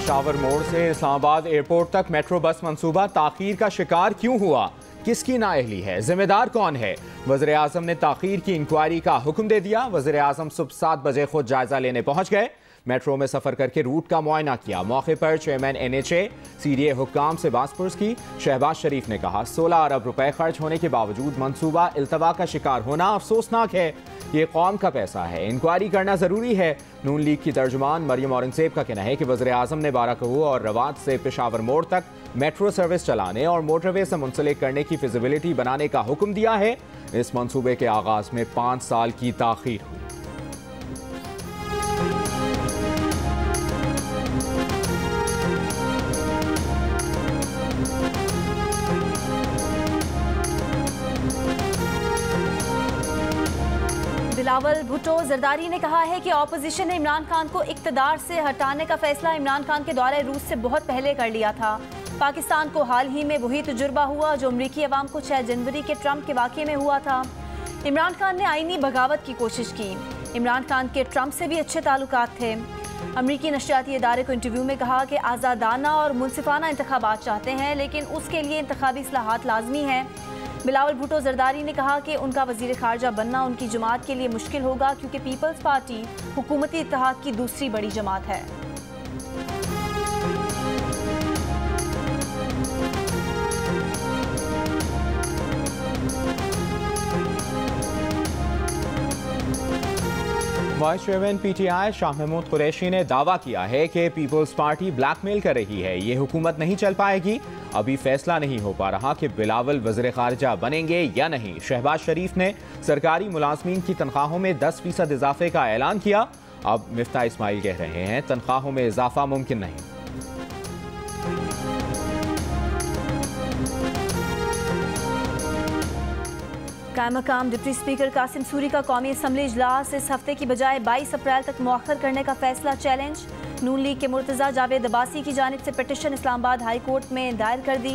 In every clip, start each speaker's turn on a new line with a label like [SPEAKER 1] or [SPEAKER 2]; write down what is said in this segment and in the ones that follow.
[SPEAKER 1] पेशावर मोड़ से इस्लामाबाद एयरपोर्ट तक मेट्रो बस मंसूबा ताखीर का शिकार क्यों हुआ? किसकी नाअहली है? जिम्मेदार कौन है? वज़ीर आज़म ने ताखीर की इंक्वायरी का हुक्म दे दिया। वज़ीर आज़म सुबह 7 बजे खुद जायजा लेने पहुंच गए। मेट्रो में सफर करके रूट का मुआयना किया। मौके पर चेयरमैन NHA CDA हुक्काम से बासपुरस की। शहबाज शरीफ ने कहा 16 अरब रुपए खर्च होने के बावजूद मंसूबा इल्तवा का शिकार होना अफसोसनाक है। ये कौम का पैसा है, इंक्वायरी करना जरूरी है। नून लीग की तर्जुमान मरियम औरंगजेब का कहना है कि वज़ीर आज़म ने बाराकहू और रवात से पेशावर मोड़ तक मेट्रो सर्विस चलाने और मोटरवे से मुंसलिक करने की फिजिबिलिटी बनाने का हुक्म दिया है। इस मंसूबे के आगाज में 5 साल की ताखीर हुई।
[SPEAKER 2] बिलावल भुट्टो जरदारी ने कहा है कि ऑपोजिशन ने इमरान खान को इक्तदार से हटाने का फैसला इमरान खान के दौरे रूस से बहुत पहले कर लिया था। पाकिस्तान को हाल ही में वही तजुर्बा हुआ जो अमरीकी अवाम को 6 जनवरी के ट्रंप के वाक़े में हुआ था। इमरान खान ने आईनी बगावत की कोशिश की। इमरान खान के ट्रंप से भी अच्छे ताल्लुकात थे। अमरीकी नशरियाती इदारे को इंटरव्यू में कहा कि आज़ादाना और मुनसिफाना इंतखाबात चाहते हैं, लेकिन उसके लिए इंतखाबी इस्लाहात लाजमी हैं। बिलावल भुट्टो जरदारी ने कहा कि उनका वज़ीर ख़ारजा बनना उनकी जमात के लिए मुश्किल होगा, क्योंकि पीपल्स पार्टी हुकूमती इत्तेहाद की दूसरी बड़ी जमात है।
[SPEAKER 1] Vice chairman PTI Shah Mahmood Qureshi ने दावा किया है कि पीपल्स पार्टी ब्लैकमेल कर रही है। ये हुकूमत नहीं चल पाएगी। अभी फैसला नहीं हो पा रहा कि बिलावल वज़ीर ख़ारजा बनेंगे या नहीं। शहबाज शरीफ ने सरकारी मुलाजमीन की तनख्वाहों में 10% इजाफे का ऐलान किया। अब मिफ्ता इस्माइल कह रहे हैं तनख्वाहों में इजाफा मुमकिन नहीं।
[SPEAKER 2] कायम मकाम डिप्टी स्पीकर कासिम सूरी का कौमी असम्बली इजलास इस हफ्ते की बजाय 22 अप्रैल तक मुअख्खर करने का फैसला चैलेंज। नून लीग के मुर्तज़ा जावेद अब्बासी की जानिब से पिटिशन इस्लामाबाद हाई कोर्ट में दायर कर दी।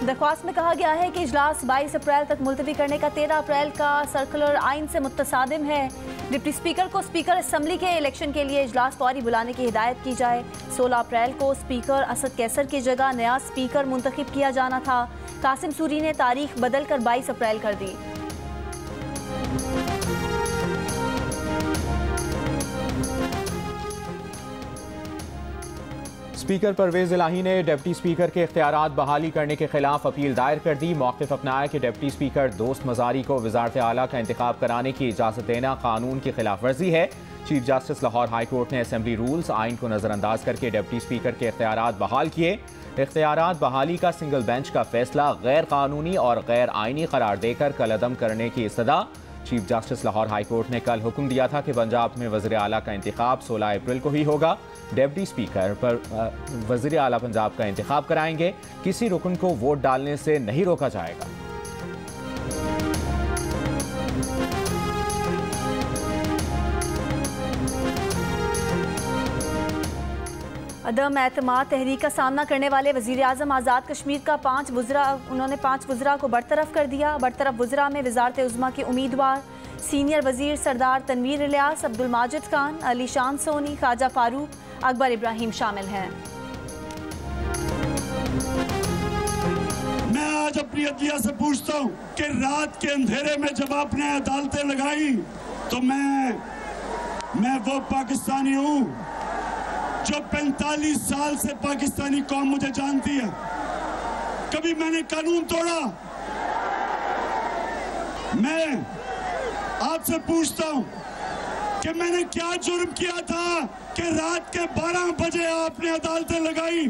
[SPEAKER 2] दरख्वास्त में कहा गया है कि इजलास 22 अप्रैल तक मुलतवी करने का 13 अप्रैल का सर्कुलर आइन से मुतसादिम है। डिप्टी स्पीकर को स्पीकर असम्बली के इलेक्शन के लिए इजलास फौरी बुलाने की हिदायत की जाए। 16 अप्रैल को स्पीकर असद कैसर की जगह नया स्पीकर मुंतखब किया जाना था। कासिम सूरी ने तारीख बदल कर 22 अप्रैल कर दी।
[SPEAKER 1] स्पीकर परवेज इलाही ने डिप्टी स्पीकर के इख्तियारात बहाली करने के खिलाफ अपील दायर कर दी। मौक़िफ़ अपनाया कि डिप्टी स्पीकर दोस्त मज़ारी को वज़ारत आला का इंतखाब कराने की इजाज़त देना कानून की खिलाफ वर्जी है। Chief justice Lahore high court ने असम्बली रूल्स आइन को नज़रअंदाज करके डिप्टी स्पीकर के इख्तियारात बहाल किए। इख्तियारात बहाली का सिंगल बेंच का फैसला गैर कानूनी और गैर आइनी करार देकर कलअदम करने की इस्तदा। Chief justice Lahore high court ने कल हुक्म दिया था कि पंजाब में वज़ीर आला का इंतखाब 16 अप्रैल को ही होगा। डिप्टी स्पीकर पर वज़ीर आला पंजाब का इंतखाब कराएंगे। किसी रुकन को वोट डालने से नहीं रोका जाएगा।
[SPEAKER 2] अदम एतमाद तहरीक का सामना करने वाले वज़ीर आज़म आज़ाद कश्मीर का 5 वज़रा को बरतरफ कर दिया। बरतरफ वज़रा में वज़ारत उज़्मा के उम्मीदवार सीनियर वज़ीर सरदार तनवीर इलियास, अब्दुल माजिद खान, अली शान सोनी, ख्वाजा फारूक, अकबर इब्राहिम शामिल हैं।
[SPEAKER 3] मैं आज अपनी अदलिया से पूछता हूँ कि रात के अंधेरे में जब आपने अदालतें लगाई तो मैं वो पाकिस्तानी हूँ जो 45 साल से पाकिस्तानी कौम मुझे जानती है। कभी मैंने कानून तोड़ा? मैं आपसे पूछता हूं कि मैंने क्या जुर्म किया था कि रात के 12 बजे आपने अदालतें लगाई?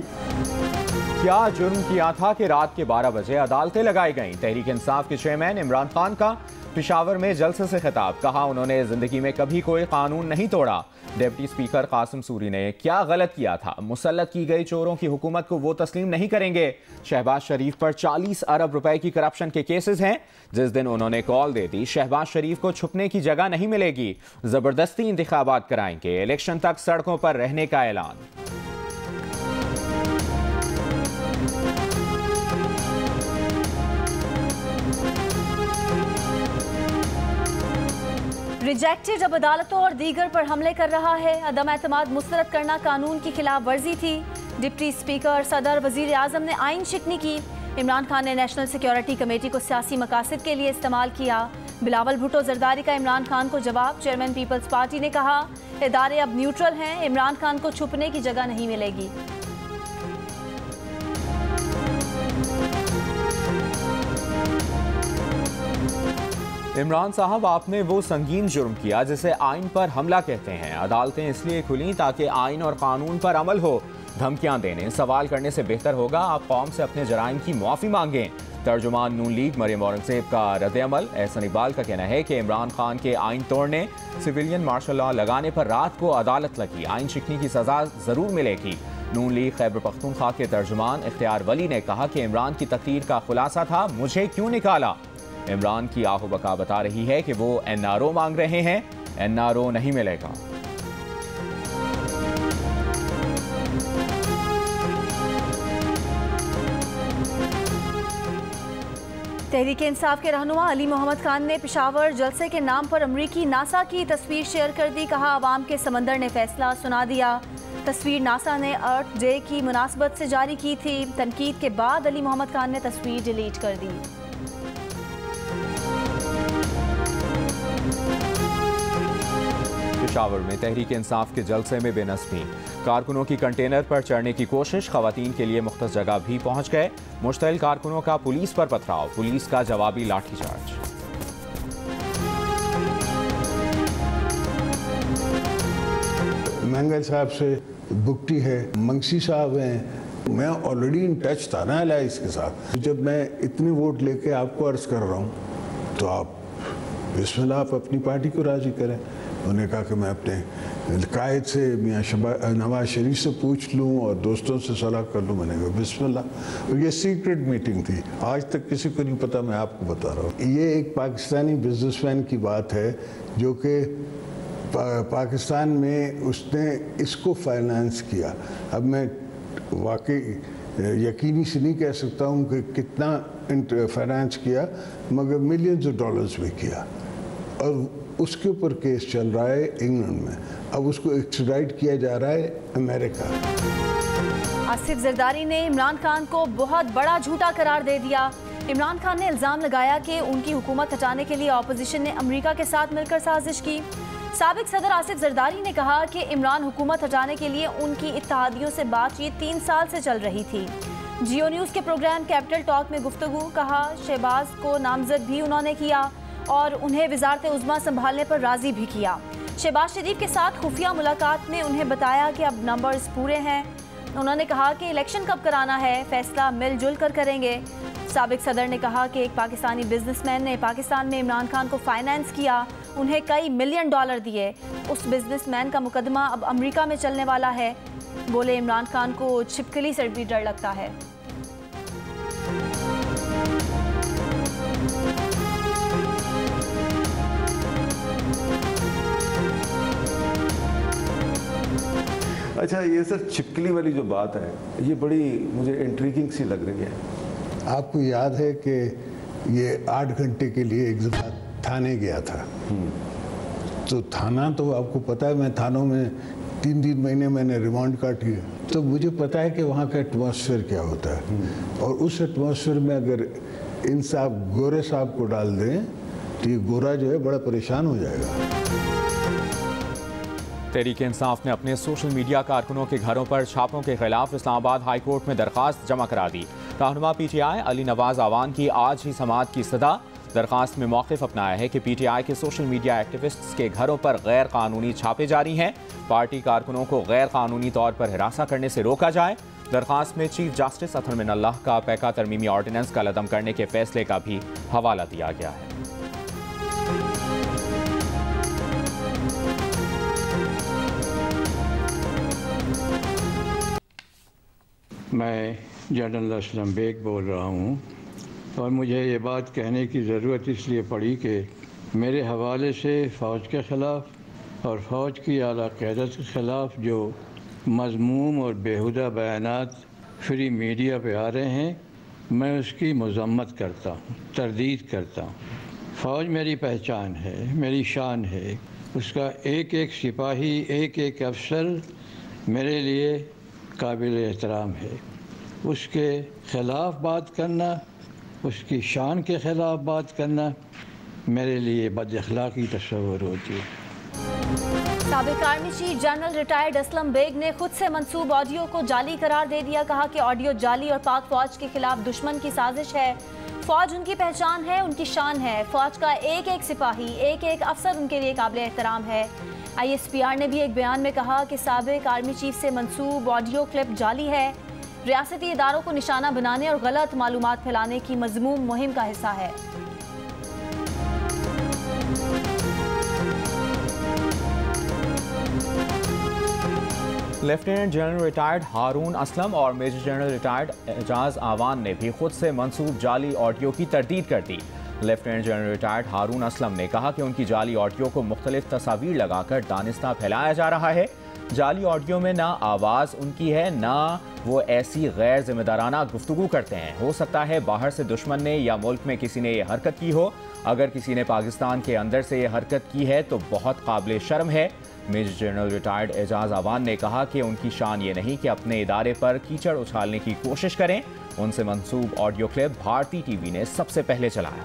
[SPEAKER 1] क्या जुर्म किया था कि रात के 12 बजे अदालतें लगाई गईं? तहरीक इंसाफ के चेयरमैन इमरान खान का पेशावर में जलसे से खिताब। कहा उन्होंने जिंदगी में कभी कोई कानून नहीं तोड़ा। डिप्टी स्पीकर कासिम सूरी ने क्या गलत किया था? मुसल्लत की गई चोरों की हुकूमत को वो तस्लीम नहीं करेंगे। शहबाज शरीफ पर 40 अरब रुपए की करप्शन के केसेस हैं। जिस दिन उन्होंने कॉल दे दी शहबाज शरीफ को छुपने की जगह नहीं मिलेगी, जबरदस्ती इंतखाबात कराएंगे। इलेक्शन तक सड़कों पर रहने का ऐलान।
[SPEAKER 2] रिजेक्टेड अब अदालतों और दीगर पर हमले कर रहा है। अदम एतमाद मुस्तरद करना कानून की खिलाफ वर्जी थी। डिप्टी स्पीकर, सदर, वजीर आजम ने आइन शिकनी की। इमरान खान ने नेशनल सिक्योरिटी कमेटी को सियासी मकासद के लिए इस्तेमाल किया। बिलावल भुट्टो जरदारी का इमरान खान को जवाब। चेयरमैन पीपल्स पार्टी ने कहा, इदारे अब न्यूट्रल हैं, इमरान खान को छुपने की जगह नहीं मिलेगी।
[SPEAKER 1] इमरान साहब, आपने वो संगीन जुर्म किया जिसे आइन पर हमला कहते हैं। अदालतें इसलिए खुली ताकि आइन और कानून पर अमल हो। धमकियां देने, सवाल करने से बेहतर होगा आप कौम से अपने जराइम की मुआफ़ी मांगें। तर्जुमान नून लीग मरियम औरंगजेब का रद्द-ए-अमल। एहसन इकबाल का कहना है कि इमरान खान के आइन तोड़ने, सिविलियन मार्शल लॉ लगाने पर रात को अदालत लगी। आइन शिकनी की सजा जरूर मिलेगी। नून लीग खैबर पख्तूनख्वा के तर्जुमान इख्तियार वली ने कहा कि इमरान की तकरीर का खुलासा था, मुझे क्यों निकाला। इमरान की आहो बका बता रही है कि वो NRO मांग रहे हैं, NRO नहीं मिलेगा।
[SPEAKER 2] तहरीक इंसाफ के रहनुमा अली मोहम्मद खान ने पेशावर जलसे के नाम पर अमरीकी नासा की तस्वीर शेयर कर दी। कहा, आवाम के समंदर ने फैसला सुना दिया। तस्वीर नासा ने अर्थ डे की मुनासबत से जारी की थी। तनकीद के बाद अली मोहम्मद खान ने तस्वीर डिलीट कर दी।
[SPEAKER 1] पेशावर में तहरीक इंसाफ के जलसे में बेनज़मी। कारकुनों की कंटेनर पर चढ़ने की कोशिश, खवातीन के लिए मुख्तस जगह भी पहुंच गए। मुश्तइल कारकुनों का पुलिस पर पथराव, पुलिस का जवाबी लाठीचार्ज।
[SPEAKER 4] महंगल साहब से बुकटी है, मंगसी साहब हैं। मैं ऑलरेडी इन टच था ना एलाइस के साथ। जब मैं इतने वोट लेके आपको अर्ज कर रहा हूँ तो आप बिस्मिल्लाह आप अपनी पार्टी को राजी करें। उन्होंने कहा कि मैं अपने कायद से मियाँ नवाज शरीफ से पूछ लूँ और दोस्तों से सलाह कर लूँ। मैंने कहा बिस्मिल्लाह। और ये सीक्रेट मीटिंग थी, आज तक किसी को नहीं पता, मैं आपको बता रहा हूँ। ये एक पाकिस्तानी बिजनेसमैन की बात है जो कि पाकिस्तान में उसने इसको फाइनेंस किया। अब मैं वाकई यकीनी से नहीं कह सकता हूँ कि कितना फाइनेंस किया, मगर मिलियंस ऑफ डॉलर्स में किया। और उसके ऊपर केस चल रहा है इंग्लैंड में। अब उसको एक्स्ट्राडिट किया जा रहा है अमेरिका।
[SPEAKER 2] आसिफ जरदारी ने इमरान खान को बहुत बड़ा झूठा करार दे दिया। इमरान खान ने इल्जाम लगाया कि उनकी हुकूमत हटाने के लिए ऑपोजिशन ने अमेरिका के साथ मिलकर साजिश की। साबिक सदर आसिफ जरदारी ने कहा कि इमरान हुकूमत हटाने के लिए उनकी इत्तेहादियों से बातचीत 3 साल से चल रही थी। जियो न्यूज़ के प्रोग्राम कैपिटल टॉक में गुफ्तगू। कहा, शहबाज को नामजद भी उन्होंने किया और उन्हें वज़ारत उज़्मा संभालने पर राज़ी भी किया। शहबाज शरीफ के साथ खुफिया मुलाकात में उन्हें बताया कि अब नंबर्स पूरे हैं। उन्होंने कहा कि इलेक्शन कब कराना है, फैसला मिलजुल कर करेंगे। साबिक सदर ने कहा कि एक पाकिस्तानी बिजनेसमैन ने पाकिस्तान में इमरान खान को फाइनेंस किया, उन्हें कई मिलियन डॉलर दिए। उस बिजनेसमैन का मुकदमा अब अमेरिका में चलने वाला है। बोले, इमरान खान को छिपकली से भी डर लगता है।
[SPEAKER 5] अच्छा, ये सर छिपकली वाली जो बात है ये बड़ी मुझे इंट्रीगिंग सी लग रही है।
[SPEAKER 4] आपको याद है कि ये 8 घंटे के लिए एक दफा थाने गया था। तो थाना तो आपको पता है, मैं थानों में 3 महीने मैंने रिमांड काटी। तो मुझे पता है कि वहाँ का एटमॉस्फेयर क्या होता है। और उस एटमॉस्फेयर में अगर इन साहब गोरे साहब को डाल दें तो ये गोरा जो है बड़ा परेशान हो जाएगा।
[SPEAKER 1] तहरीक इंसाफ ने अपने सोशल मीडिया कारकुनों के घरों पर छापों के खिलाफ इस्लामाबाद हाई कोर्ट में दरखास्त जमा करा दी। रहनुमा PTI अली नवाज आवान की आज ही समाअत की सदा। दरखास्त में मौक़िफ़ अपनाया है कि PTI के सोशल मीडिया एक्टिविस्ट्स के घरों पर गैर कानूनी छापे जारी हैं। पार्टी कारकुनों को गैर कानूनी तौर पर हिरासा करने से रोका जाए। दरखास्त में चीफ जस्टिस अतहर मिनल्लाह का पैका तरमीमी ऑर्डिनेंस का लदम करने के फैसले का भी हवाला दिया गया है।
[SPEAKER 6] मैं जनरल असलम बेग बोल रहा हूँ और मुझे ये बात कहने की ज़रूरत इसलिए पड़ी कि मेरे हवाले से फ़ौज के ख़िलाफ़ और फ़ौज की आला क़यादत के ख़िलाफ़ जो मज़मूम और बेहुदा बयानात फ्री मीडिया पे आ रहे हैं, मैं उसकी मज़म्मत करता हूँ, तरदीद करता हूँ। फ़ौज मेरी पहचान है, मेरी शान है। उसका एक एक सिपाही, एक एक अफसर मेरे लिए काबिल एहतराम है। उसके ख़िलाफ़ बात करना, उसकी शान के ख़िलाफ़ बात करना मेरे लिए बदअखलाक़ी तस्वुर होती है।
[SPEAKER 2] साबिक army chief general retired Aslam Baig ने खुद से मंसूब ऑडियो को जाली करार दे दिया। कहा कि ऑडियो जाली और पाक फौज के खिलाफ दुश्मन की साजिश है। फौज उनकी पहचान है, उनकी शान है। फौज का एक एक सिपाही, एक एक अफसर उनके लिए काबिल एहतराम है। ISPR ने भी एक बयान में कहा कि साबिक आर्मी चीफ से मंसूब ऑडियो क्लिप जाली है, रियासती इदारों को निशाना बनाने और गलत मालूमात फैलाने की मज़मूम मुहिम का हिस्सा है।
[SPEAKER 1] लेफ्टिनेंट जनरल रिटायर्ड हारून असलम और मेजर जनरल रिटायर्ड एजाज आवान ने भी खुद से मंसूब जाली ऑडियो की तरदीद कर दी। लेफ्टिनेंट जनरल रिटायर्ड हारून असलम ने कहा कि उनकी जाली ऑडियो को मुख्तलिफ तस्वीर लगाकर दानिस्ता फैलाया जा रहा है। जाली ऑडियो में ना आवाज़ उनकी है, ना वो ऐसी गैर जिम्मेदाराना गुफ्तगू करते हैं। हो सकता है बाहर से दुश्मन ने या मुल्क में किसी ने यह हरकत की हो। अगर किसी ने पाकिस्तान के अंदर से यह हरकत की है तो बहुत काबिल शर्म है। मेजर जनरल रिटायर्ड एजाज आवान ने कहा कि उनकी शान ये नहीं कि अपने इदारे पर कीचड़ उछालने की कोशिश करें। उनसे मंसूब ऑडियो क्लिप भारतीय टीवी ने सबसे पहले चलाया।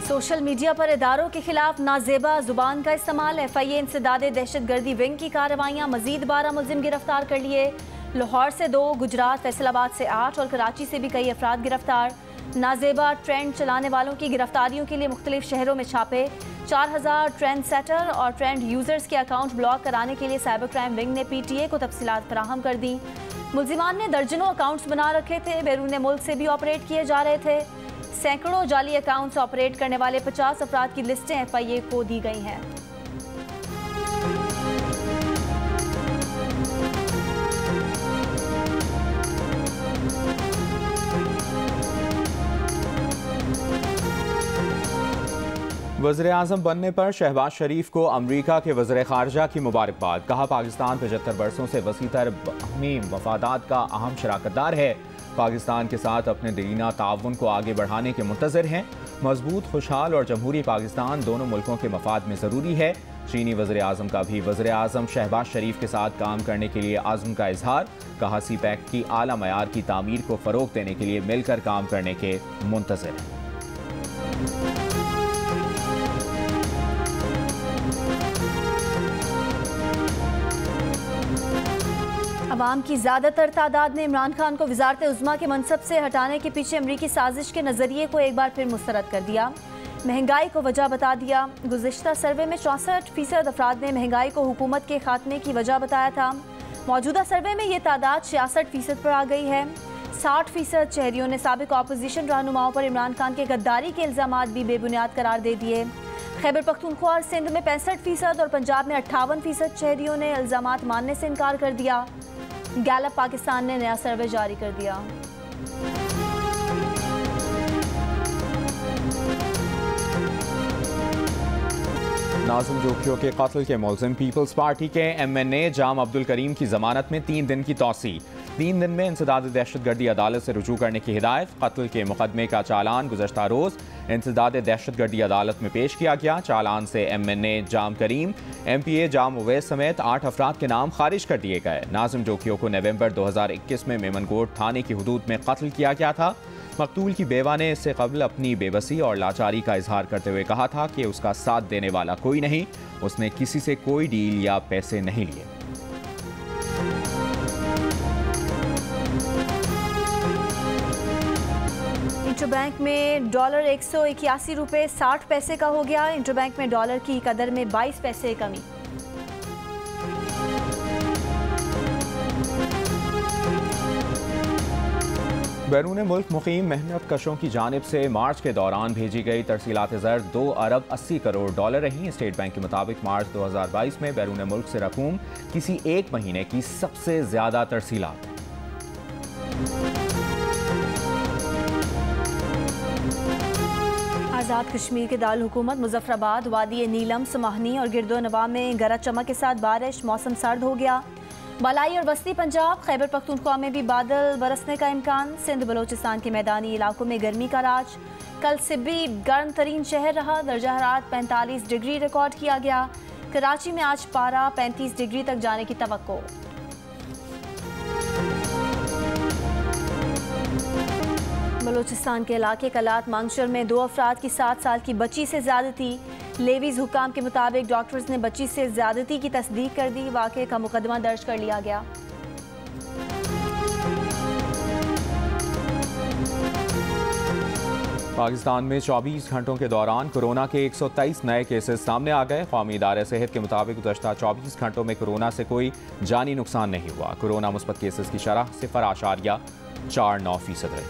[SPEAKER 2] सोशल मीडिया पर इदारों के खिलाफ नाजेबा जुबान का इस्तेमाल। FIA इंसदादे दहशतगर्दी विंग की कार्रवाइयाँ, मजीद 12 मुलजिम गिरफ्तार कर लिए। लाहौर से 2, गुजरात फैसलाबाद से 8 और कराची से भी कई अफराद गिरफ्तार। नाजेबा ट्रेंड चलाने वालों की गिरफ्तारियों के लिए मुख्तलिफ शहरों में छापे। 4000 ट्रेंड सेटर और ट्रेंड यूजर्स के अकाउंट ब्लॉक कराने के लिए साइबर क्राइम विंग ने PTA को तफसीलात फराहम कर दी। मुलजिमान ने दर्जनों अकाउंट्स बना रखे थे, बैरून मुल्क से भी ऑपरेट किए जा रहे थे। सैकड़ों जाली अकाउंट्स ऑपरेट करने वाले 50 अफराद की लिस्टें FIA को दी गई हैं।
[SPEAKER 1] वज़ीर-ए-आज़म बनने पर शहबाज शरीफ को अमरीका के वज़ीर ख़ारजा की मुबारकबाद। कहा पाकिस्तान 75 बरसों से वसीतर बाहमी मफादात का अहम शराकतदार है। पाकिस्तान के साथ अपने दीना ताउन को आगे बढ़ाने के मुंतज़िर हैं। मजबूत, खुशहाल और जमहूरी पाकिस्तान दोनों मुल्कों के मफाद में ज़रूरी है। चीनी वज़ीर-ए-आज़म का भी वज़ीर-ए-आज़म शहबाज शरीफ के साथ काम करने के लिए आज़म का इजहार। कहा CPEC की आला मयार की तामीर को फ़रोग़ देने के लिए मिलकर काम करने के मुंतज़िर हैं।
[SPEAKER 2] अवाम की ज़्यादातर तादाद ने इमरान खान को वज़ारत उज़्मा के मनसब से हटाने के पीछे अमरीकी साजिश के नज़रिए को एक बार फिर मुस्तरद कर दिया। महंगाई को वजह बता दिया। गुज़िश्ता सर्वे में 64% अफराद ने महंगाई को हुकूमत के खात्मे की वजह बताया था। मौजूदा सर्वे में ये तादाद 66% पर आ गई है। 60% शहरियों ने साबिक अपोजिशन रहनुमाओं पर इमरान खान के गद्दारी के इल्ज़ामात भी बेबुनियाद करार दे दिए। खैबर पख्तूनख्वा और सिंध में 65% और पंजाब में 58% शहरियों ने इल्ज़ामात मानने से इनकार कर दिया। गैलप पाकिस्तान ने नया सर्वे जारी कर दिया।
[SPEAKER 1] नाज़िम जोखियों के कत्ल के मुल्ज़िम पीपल्स पार्टी के MNA जाम अब्दुल करीम की जमानत में 3 दिन की तौसी। 3 दिन में इंसदाद दहशतगर्दी अदालत से रुजू करने की हिदायत। कत्ल के मुकदमे का चालान गुज़श्ता रोज़ इंसदाद दहशतगर्दी अदालत में पेश किया गया। चालान से MNA जाम करीम, MPA जाम उवैस समेत 8 अफराद के नाम खारिज कर दिए गए। नाज़िम जोखियों को नवंबर 2021 में मेमनकोट थाने की हुदूद में कत्ल किया गया था। मकतूल की बेवा ने इससे कबल अपनी बेबसी और लाचारी का इजहार करते हुए कहा था कि उसका साथ देने वाला कोई नहीं, उसने किसी से कोई डील या पैसे नहीं लिए।
[SPEAKER 2] इंटरबैंक में डॉलर 181 रुपये 60 पैसे का हो गया। इंटरबैंक में डॉलर की कदर में 22 पैसे कमी।
[SPEAKER 1] बैरून मुल्क मुकीम मेहनत कशों की जानिब से मार्च के दौरान भेजी गई तरसीलात ज़र 2 अरब 80 करोड़ डॉलर रहीं। स्टेट बैंक के मुताबिक मार्च 2022 में बैरून मुल्क से रकूम किसी एक महीने की सबसे ज़्यादा तरसीलात।
[SPEAKER 2] आज़ाद कश्मीर के दारुल हुकूमत मुजफ्फराबाद, वादी नीलम, समाहनी और गिरदो नवा में गरज चमक के साथ बारिश, मौसम सर्द हो गया। बालाई और वस्ती पंजाब, खैबर पख्तूनख्वा में भी बादल बरसने का इम्कान। सिंध बलोचिस्तान के मैदानी इलाकों में गर्मी का राज। कल सिब्बी गर्म तरीन शहर रहा, दर्जा हरारत 45 डिग्री रिकॉर्ड किया गया। कराची में आज पारा 35 डिग्री तक जाने की तवक्को। बलोचिस्तान के इलाके कलात मांगशर में 2 अफराद की 7 साल की बच्ची से ज्यादती। लेवीज हुकाम के मुताबिक डॉक्टर्स ने बच्ची से ज्यादती की तस्दीक कर दी। वाक़े का मुकदमा दर्ज कर लिया गया।
[SPEAKER 1] पाकिस्तान में 24 घंटों के दौरान कोरोना के 123 नए केसेस सामने आ गए। कौमी इदारे सेहत के मुताबिक गुज़श्ता 24 घंटों में कोरोना से कोई जानी नुकसान नहीं हुआ। कोरोना मुस्बत केसेस की शरह 0.49% रही।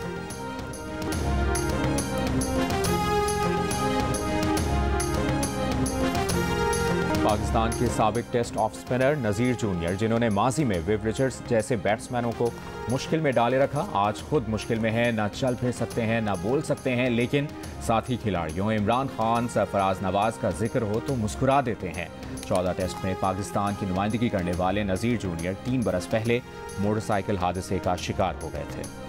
[SPEAKER 1] पाकिस्तान के साबिक टेस्ट ऑफ स्पिनर नज़ीर जूनियर, जिन्होंने माजी में विव रिचर्ड्स जैसे बैट्समैनों को मुश्किल में डाले रखा, आज खुद मुश्किल में हैं। ना चल फिर सकते हैं, ना बोल सकते हैं, लेकिन साथी खिलाड़ियों इमरान खान, सरफराज नवाज का जिक्र हो तो मुस्कुरा देते हैं। 14 टेस्ट में पाकिस्तान की नुमाइंदगी करने वाले नज़ीर जूनियर 3 बरस पहले मोटरसाइकिल हादसे का शिकार हो गए थे।